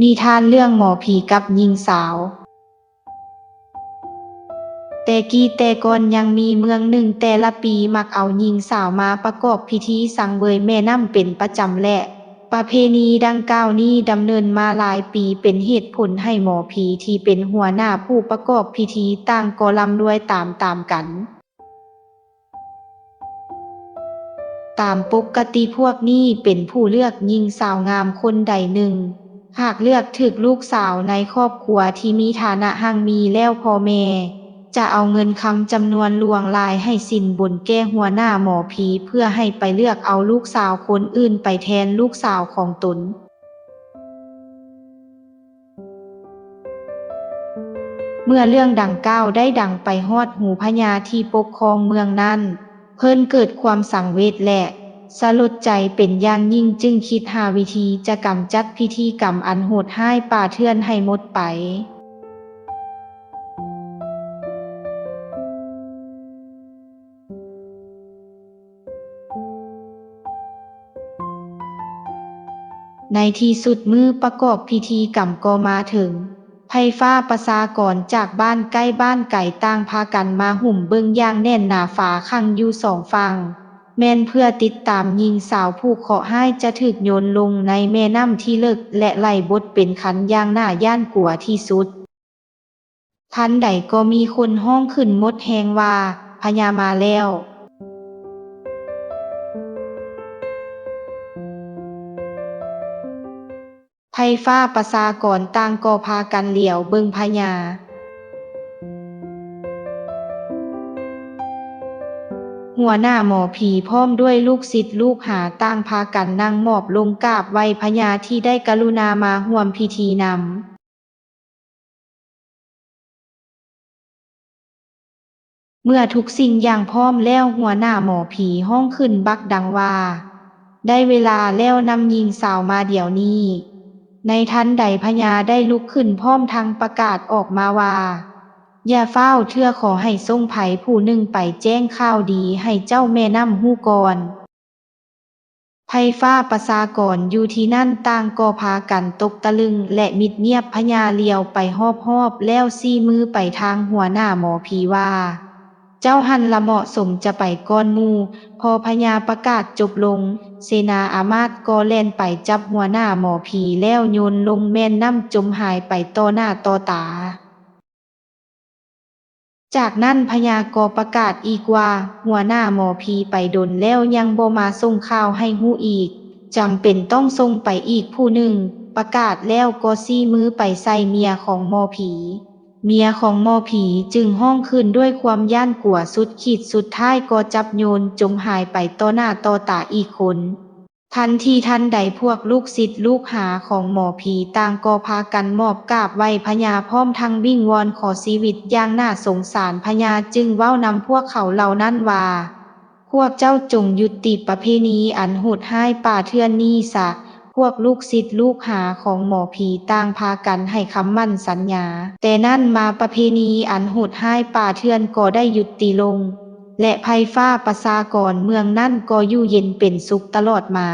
นิทานเรื่องหมอผีกับหญิงสาว แต่กี้แต่ก่อนยังมีเมืองหนึ่งแต่ละปีมักเอาหญิงสาวมาประกอบพิธีสังเวยแม่น้ำเป็นประจำและประเพณีดังกล่าวนี้ดำเนินมาหลายปีเป็นเหตุผลให้หมอผีที่เป็นหัวหน้าผู้ประกอบพิธีต่างก็ร่ำรวยตามกัน ตามปกติพวกนี้เป็นผู้เลือกหญิงสาวงามคนใดหนึ่ง หากเลือกถึกลูกสาวในครอบครัวที่มีฐานะหั่งมีแล้วพ่อแม่ จะเอาเงินคำจำนวนหลวงหลายให้สินบนแก่หัวหน้าหมอผีเพื่อให้ไปเลือกเอาลูกสาวคนอื่นไปแทนลูกสาวของตน เมื่อเรื่องดังกล่าวได้ดังไปฮอดหูพญาที่ปกครองเมืองนั้นเพิ่นเกิดความสังเวชและสลดใจเป็นอย่างยิ่งจึงคิดหาวิธีจะกำจัดพิธีกรรมอันโหดร้ายป่าเถื่อนให้หมดไป ในที่สุดมื้อประกอบพิธีกรรมก็มาถึงไพฟ้าประชากรจากบ้านใกล้บ้านไก่ต่างพากันมาหุ่มเบิ่งอย่างแน่นหนาฝาคั่งอยู่สองฝั่งแม่นเพื่อติดตามหญิงสาวผู้เคราะห์ร้ายจะถูกโยนลงในแม่น้ำที่ลึกและไหลบดเป็นคันอย่างน่าย้านกลัวที่สุด ทันใดก็มีคนห้องขึ้นหมดแฮงว่าพญามาแล้ว ไพฟ้าประชากรต่างก็พากันเหลียวเบิ่งพญา หัวหน้าหมอผีพร้อมด้วยลูกศิษย์ลูกหาต่างพากันนั่งหมอบลงกราบไหว้พญาที่ได้กรุณามาร่วมพิธีนำ เมื่อทุกสิ่งอย่างพร้อมแล้วหัวหน้าหมอผีห้องขึ้นบักดังว่า ได้เวลาแล้วนำหญิงสาวมาเดี๋ยวนี้ ในทันใดพญาได้ลุกขึ้นพร้อมทั้งประกาศออกมาว่า อย่าเฝ้าวเทื่อขอให้ทรงไผผู้หนึ่งไปแจ้งข่าวดีให้เจ้าแม่น้ำฮู้ก่อน ไพฟ้าประชากรอยู่ที่นั่นต่างก็พากันตกตะลึงและมิดเงียบพญาเลียวไปรอบๆแล้วซี้มือไปทางหัวหน้าหมอผีว่า เจ้าหันละเหมาะสมจะไปก่อนหมู่พอพญาประกาศจบลง เสนาอามาตย์ก็แล่นไปจับหัวหน้าหมอผีแล้วโยนลงแม่น้ำจมหายไปต่อหน้าต่อตา จากนั้นพญาก็ประกาศอีกว่าหัวหน้าหมอผีไปดนแล้วยังบ่มาส่งข่าวให้ฮู้อีกจำเป็นต้องส่งไปอีกผู้หนึ่งประกาศแล้วก็ซี้มือไปใส่เมียของหมอผีเมียของหมอผีจึงห้องขึ้นด้วยความย้านกลัวสุดขีดสุดท้ายก็จับโยนจมหายไปต่อหน้าต่อตาอีกคนทันทีทันใดพวกลูกศิษย์ลูกหาของหมอผีต่างก็พากันมอบกราบไหว้พญาพร้อมทั้งวิงวอนขอชีวิตอย่างน่าสงสารพญาจึงเว้านำพวกเขาเหล่านั้นว่าพวกเจ้าจงยุติประเพณีอันโหดร้ายป่าเถื่อนนี้ซะพวกลูกศิษย์ลูกหาของหมอผีต่างพากันให้คำมั่นสัญญาแต่นั่นมาประเพณีอันโหดร้ายป่าเถื่อนก็ได้ยุติลงและไพฟ้าประชากรเมืองนั่นก็อยู่เย็นเป็นสุขตลอดมา